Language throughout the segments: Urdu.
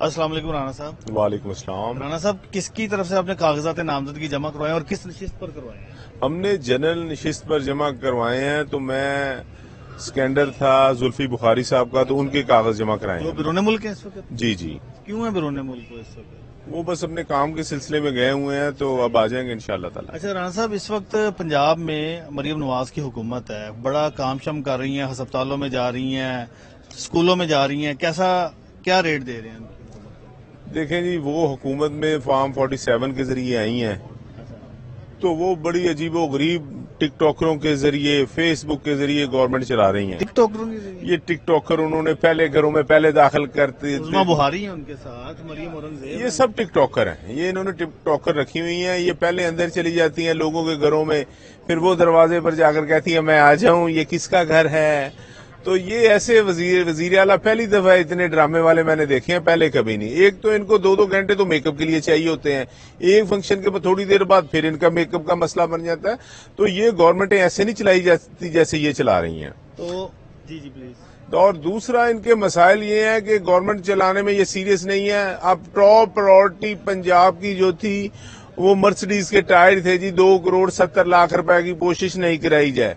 السلام علیکم رانا صاحب. وعلیکم السلام. رانا صاحب, کس کی طرف سے آپ نے کاغذات نامزدگی جمع کروائے اور کس نشست پر کروائے ہیں؟ ہم نے جنرل نشست پر جمع کروائے ہیں. تو میں سکینڈر تھا زلفی بخاری صاحب کا, تو ان کے کاغذ جمع کرائے جو ہیں. بیرون ملک ہے اس وقت؟ جی جی, کیوں ہے بیرون ملک کو اس وقت؟ وہ بس اپنے کام کے سلسلے میں گئے ہوئے ہیں, تو اب آ جائیں گے انشاءاللہ تعالی. اچھا رانا صاحب, اس وقت پنجاب میں مریم نواز کی حکومت ہے, بڑا کام شم کر رہی ہیں, ہسپتالوں میں جا رہی ہیں, اسکولوں میں جا رہی ہیں, کیا ریٹ دے رہے ہیں ان کی حکومت کو؟ دیکھیں جی, وہ حکومت میں فارم 47 کے ذریعے آئی ہیں, تو وہ بڑی عجیب و غریب ٹک ٹاکروں کے ذریعے, فیس بک کے ذریعے گورنمنٹ چلا رہی ہیں. ٹک ٹاکروں کی ذریعے؟ یہ ٹک ٹاکر انہوں نے پہلے گھروں میں پہلے داخل کرتے عظمیٰ بخاری ہیں ان کے ساتھ, مریم اورنگزیب یہ سب ٹک ٹاکر ہیں. یہ انہوں نے ٹک ٹاکر رکھی ہوئی ہیں. یہ پہلے اندر چلی جاتی ہیں لوگوں کے گھروں میں, پھر وہ دروازے پر جا کر کہتی ہیں میں آ جاؤں, یہ کس کا گھر ہے. تو یہ ایسے وزیر اعلیٰ پہلی دفعہ اتنے ڈرامے والے میں نے دیکھے ہیں, پہلے کبھی نہیں. ایک تو ان کو 2-2 گھنٹے تو میک اپ کے لیے چاہیے ہوتے ہیں, ایک فنکشن کے بعد تھوڑی دیر بعد پھر ان کا میک اپ کا مسئلہ بن جاتا ہے. تو یہ گورنمنٹیں ایسے نہیں چلائی جاتی جیسے یہ چلا رہی ہیں. تو جی پلیز. اور دوسرا ان کے مسائل یہ ہے کہ گورنمنٹ چلانے میں یہ سیریس نہیں ہے. اب ٹاپ پرائورٹی پنجاب کی جو تھی وہ مرسڈیز کے ٹائر تھے جی, 2,70,00,000 روپے کی کوشش نہیں کرائی جائے,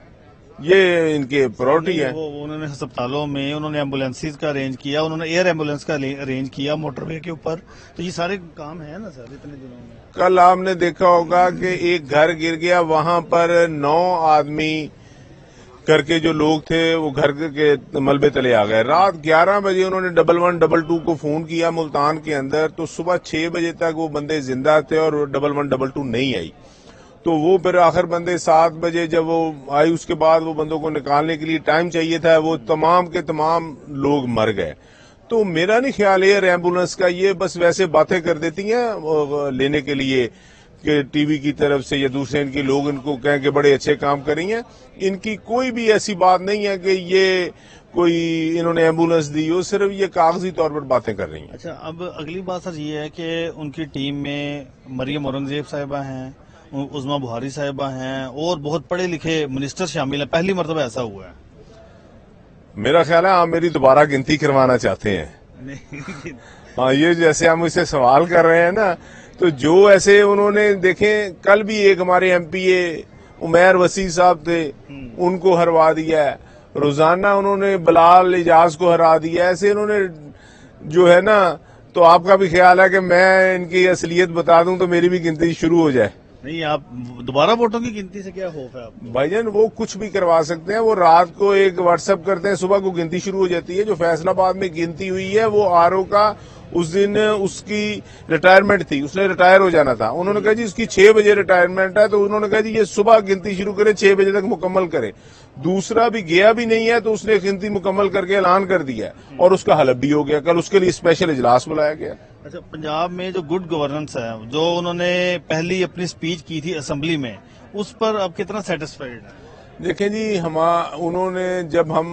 یہ ان کے پرائورٹی ہے. وہ انہوں نے ہسپتالوں میں انہوں نے ایمبولینسز کا ارینج کیا, انہوں نے ایئر ایمبولینس کا ارینج کیا موٹر وے کے اوپر. تو یہ سارے کام ہیں نا سر اتنے دنوں میں. کل آپ نے دیکھا ہوگا کہ ایک گھر گر گیا, وہاں پر 9 آدمی کر کے جو لوگ تھے وہ گھر کے ملبے تلے آ گئے. رات 11 بجے انہوں نے 1122 کو فون کیا ملتان کے اندر, تو صبح 6 بجے تک وہ بندے زندہ تھے اور 1122 نہیں آئی. تو وہ پھر آخر بندے 7 بجے جب وہ آئی, اس کے بعد وہ بندوں کو نکالنے کے لیے ٹائم چاہیے تھا, وہ تمام کے تمام لوگ مر گئے. تو میرا نہیں خیال ایئر ایمبولینس کا, یہ بس ویسے باتیں کر دیتی ہیں لینے کے لیے کہ ٹی وی کی طرف سے یا دوسرے ان کے لوگ ان کو کہیں کہ بڑے اچھے کام کر رہی ہیں. ان کی کوئی بھی ایسی بات نہیں ہے کہ یہ کوئی انہوں نے ایمبولینس دی ہو, صرف یہ کاغذی طور پر باتیں کر رہی ہیں. اچھا, اب اگلی بات سر یہ ہے کہ ان کی ٹیم میں مریم اورنگزیب صاحبہ ہیں, عظمیٰ بخاری صاحبہ ہیں, اور بہت پڑھے لکھے منسٹر شامل ہیں. پہلی مرتبہ ایسا ہوا ہے. میرا خیال ہے آپ میری دوبارہ گنتی کروانا چاہتے ہیں. ہاں, یہ جیسے ہم اسے سوال کر رہے ہیں نا, تو جو ایسے انہوں نے دیکھیں, کل بھی ایک ہمارے ایم پی اے عمیر وسیع صاحب تھے, ان کو ہروا دیا ہے. روزانہ انہوں نے بلال اجاز کو ہرا دیا. ایسے انہوں نے جو ہے نا, تو آپ کا بھی خیال ہے کہ میں ان کی اصلیت بتا دوں تو میری بھی گنتی شروع ہو جائے. نہیں, آپ دوبارہ ووٹوں کی گنتی سے کیا خوف ہے آپ کو؟ بھائی جان, وہ کچھ بھی کروا سکتے ہیں. وہ رات کو ایک واٹس ایپ کرتے ہیں, صبح کو گنتی شروع ہو جاتی ہے. جو فیصلہ آباد میں گنتی ہوئی ہے وہ آر او کا اس دن اس کی ریٹائرمنٹ تھی, اس نے ریٹائر ہو جانا تھا. انہوں نے کہا جی اس کی 6 بجے ریٹائرمنٹ ہے, تو انہوں نے کہا جی یہ صبح گنتی شروع کرے, 6 بجے تک مکمل کرے. دوسرا بھی گیا بھی نہیں ہے, تو اس نے گنتی مکمل کر کے اعلان کر دیا, اور اس کا حلف بھی ہو گیا. کل اس کے لیے اسپیشل اجلاس بلایا گیا. اچھا, پنجاب میں جو گڈ گورننس ہے, جو انہوں نے پہلی اپنی سپیچ کی تھی اسمبلی میں, اس پر اب کتنا سیٹسفائیڈ ہے؟ دیکھیں جی, انہوں نے جب ہم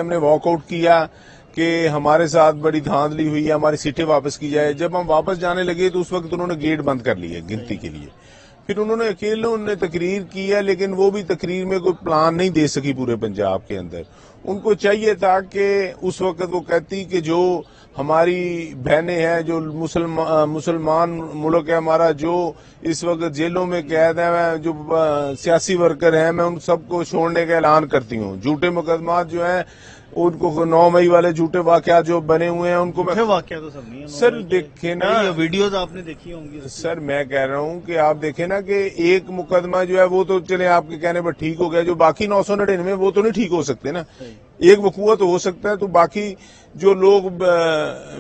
نے واک آؤٹ کیا کہ ہمارے ساتھ بڑی دھاندلی ہوئی ہے, ہماری سیٹیں واپس کی جائے, جب ہم واپس جانے لگے تو اس وقت انہوں نے گیٹ بند کر لیے گنتی کے لیے. پھر انہوں نے اکیلے تقریر کی ہے, لیکن وہ بھی تقریر میں کوئی پلان نہیں دے سکی پورے پنجاب کے اندر. ان کو چاہیے تھا کہ اس وقت وہ کہتی کہ جو ہماری بہنیں ہیں, جو مسلمان ملک ہے ہمارا, جو اس وقت جیلوں میں قید ہیں, جو سیاسی ورکر ہیں, میں ان سب کو چھوڑنے کا اعلان کرتی ہوں. جھوٹے مقدمات جو ہیں ان کو 9 مئی والے جھوٹے واقعات جو بنے ہوئے ہیں ان کو واقعات تو سب نہیں, سر دیکھیں نا, ویڈیوز آپ نے دیکھی ہوں گی. سر میں کہہ رہا ہوں کہ آپ دیکھیں نا کہ ایک مقدمہ جو ہے وہ تو چلے آپ کے کہنے پر ٹھیک ہو گیا, جو باقی 999 وہ تو نہیں ٹھیک ہو سکتے نا. ایک وقوع تو ہو سکتا ہے, تو باقی جو لوگ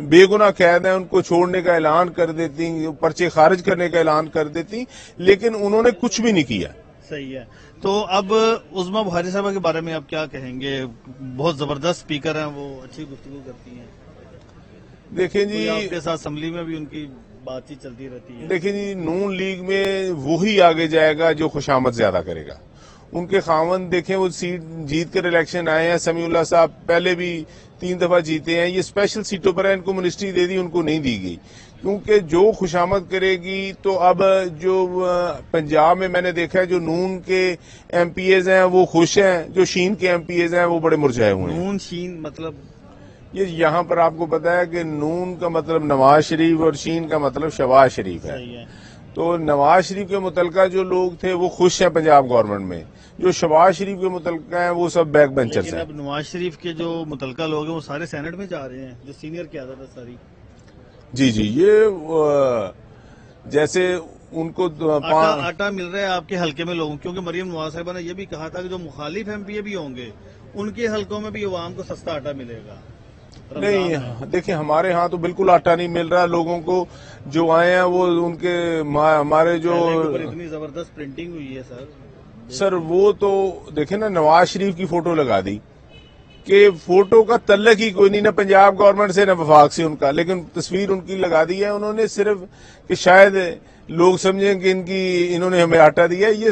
بے گناہ قید ہیں ان کو چھوڑنے کا اعلان کر دیتی, پرچے خارج کرنے کا اعلان کر دیتی, لیکن انہوں نے کچھ بھی نہیں کیا. صحیح ہے. تو اب عظمیٰ بخاری صاحبہ کے بارے میں آپ کیا کہیں گے؟ بہت زبردست اسپیکر ہیں, وہ اچھی گفتگو کرتی ہیں. دیکھیں جی, آپ کے ساتھ اسمبلی میں بھی ان کی بات چیت چلتی رہتی ہے. دیکھیں جی, نون لیگ میں وہی آگے جائے گا جو خوشامد زیادہ کرے گا. ان کے خاوند دیکھیں, وہ سیٹ جیت کر الیکشن آئے ہیں. سمیع اللہ صاحب پہلے بھی 3 دفعہ جیتے ہیں. یہ اسپیشل سیٹوں پر ہے, ان کو منسٹری دے دی, ان کو نہیں دی گئی, کیونکہ جو خوشامد کرے گی. تو اب جو پنجاب میں نے دیکھا ہے, جو نون کے ایم پی ایز ہیں وہ خوش ہیں, جو شین کے ایم پی ایز ہیں وہ بڑے مرجھائے ہوئے ہیں. نون شین مطلب یہ یہاں پر آپ کو پتا ہے کہ نون کا مطلب نواز شریف اور شین کا مطلب شہباز شریف ہے. صحیح ہے. تو نواز شریف کے متعلقہ جو لوگ تھے وہ خوش ہیں پنجاب گورنمنٹ میں، جو شہباز شریف کے متعلقہ ہیں وہ سب بیک بینچرز لیکن ہیں. اب نواز شریف کے جو متعلقہ لوگ ہیں وہ سارے سینٹ میں جا رہے ہیں، جو سینئر قیادت ہے ساری. جی یہ جیسے ان کو آٹا مل رہا ہے آپ کے حلقے میں لوگوں، کیونکہ مریم نواز صاحبہ نے یہ بھی کہا تھا کہ جو مخالف ایم پی اے بھی ہوں گے ان کے حلقوں میں بھی عوام کو سستا آٹا ملے گا. نہیں دیکھیں ہمارے ہاں تو بالکل آٹا نہیں مل رہا لوگوں کو. جو آئے ہیں وہ ان کے ہمارے جو اتنی زبردست پرنٹنگ ہوئی ہے سر وہ تو دیکھیں نا نواز شریف کی فوٹو لگا دی کہ فوٹو کا تعلق ہی کوئی نہیں، نہ پنجاب گورنمنٹ سے نہ وفاق سے ان کا، لیکن تصویر ان کی لگا دی ہے انہوں نے صرف کہ شاید لوگ سمجھیں کہ انہوں نے ہمیں آٹا دیا. یہ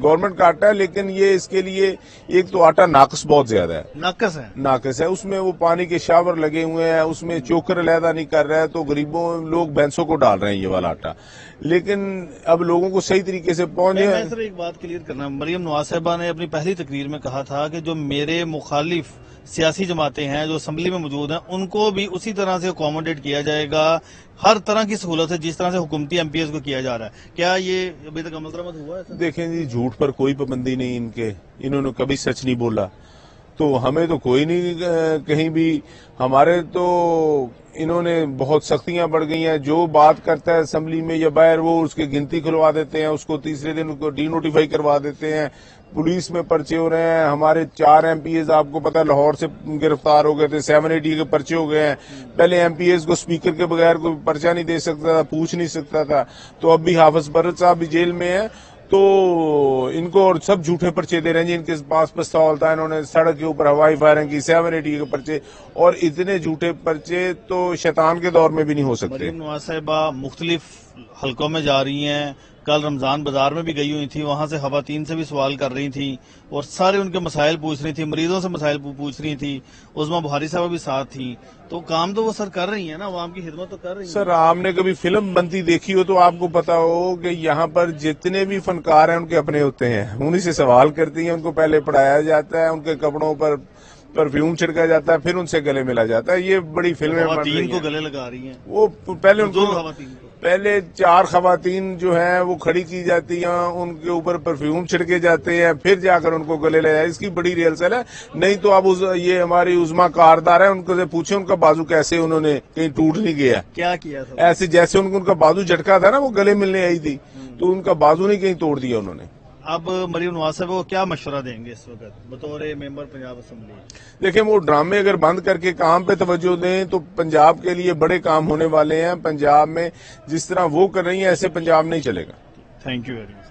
گورنمنٹ کا آٹا ہے، لیکن یہ اس کے لیے ایک تو آٹا ناقص بہت زیادہ ہے، ناقص ہے. اس میں وہ پانی کے شاور لگے ہوئے ہیں، اس میں چوکر علیحدہ نہیں کر رہا ہے، تو غریبوں لوگ بھینسوں کو ڈال رہے ہیں یہ والا آٹا. لیکن اب لوگوں کو صحیح طریقے سے پہنچے. میں صرف ایک بات کلیئر کرنا، مریم نواز صاحبہ نے اپنی پہلی تقریر میں کہا تھا کہ جو میرے مخالف سیاسی جماعتیں ہیں جو اسمبلی میں موجود ہیں ان کو بھی اسی طرح سے اکوموڈیٹ کیا جائے گا، ہر طرح کی سہولت ہے جس طرح سے حکومتی ایم پی ایس کو کیا جا رہا ہے. کیا یہ ابھی تک عمل درآمد ہوا ہے؟ دیکھیں جی جھوٹ پر کوئی پابندی نہیں ان کے، انہوں نے کبھی سچ نہیں بولا، تو ہمیں تو کوئی نہیں کہیں بھی. ہمارے تو انہوں نے بہت سختیاں بڑھ گئی ہیں. جو بات کرتا ہے اسمبلی میں یا باہر وہ اس کی گنتی کھلوا دیتے ہیں، اس کو تیسرے دن کو ڈی نوٹیفائی کروا دیتے ہیں. پولیس میں پرچے ہو رہے ہیں. ہمارے 4 ایم پی ایز آپ کو پتا لاہور سے گرفتار ہو گئے تھے، 780 کے پرچے ہو گئے ہیں. پہلے ایم پی ایز کو اسپیکر کے بغیر کوئی پرچہ نہیں دے سکتا تھا، پوچھ نہیں سکتا تھا. تو اب بھی حافظ برت صاحب بھی جیل میں ہیں، تو ان کو اور سب جھوٹے پرچے دے رہے ہیں جی. ان کے پاس پستول تھا، انہوں نے سڑک کے اوپر ہوائی فائرنگ کی، 780 کے پرچے، اور اتنے جھوٹے پرچے تو شیطان کے دور میں بھی نہیں ہو سکتے. مریم نواز صاحبہ مختلف حلقوں میں جا رہی ہیں، کل رمضان بازار میں بھی گئی ہوئی تھی، وہاں سے خواتین سے بھی سوال کر رہی تھیں اور سارے ان کے مسائل پوچھ رہی تھی، مریضوں سے مسائل پوچھ رہی تھی. عظمیٰ بخاری صاحبہ بھی ساتھ تھیں. تو کام تو وہ سر کر رہی ہیں نا، عوام کی خدمت تو کر رہی ہیں. سر آپ نے کبھی فلم بنتی دیکھی ہو تو آپ کو پتا ہو کہ یہاں پر جتنے بھی فنکار ہیں ان کے اپنے ہوتے ہیں، انہی سے سوال کرتی ہیں. ان کو پہلے پڑھایا جاتا ہے، ان کے کپڑوں پر پرفیوم چھڑکا جاتا ہے، پھر ان سے گلے ملا جاتا ہے. یہ بڑی فلمیں بن رہی ہیں. کو گلے لگا رہی ہیں وہ پہلے ان کو خواتین کو پہلے 4 خواتین جو ہیں وہ کھڑی کی جاتی ہیں، ان کے اوپر پرفیوم چھڑکے جاتے ہیں، پھر جا کر ان کو گلے لے جائے. اس کی بڑی ریئلسل ہے. نہیں تو اب یہ ہماری عظمیٰ کاردار ہے، ان کو سے پوچھیں ان کا بازو کیسے انہوں نے کہیں ٹوٹ نہیں گیا. کیا کیا تھا ایسے جیسے ان کا بازو جھٹکا تھا نا، وہ گلے ملنے آئی تھی تو ان کا بازو نہیں کہیں توڑ دیا انہوں نے. اب مریم نواز صاحب کو کیا مشورہ دیں گے اس وقت بطور ممبر پنجاب اسمبلی؟ دیکھیں وہ ڈرامے اگر بند کر کے کام پہ توجہ دیں تو پنجاب کے لیے بڑے کام ہونے والے ہیں. پنجاب میں جس طرح وہ کر رہی ہیں ایسے پنجاب نہیں چلے گا. Thank you very much.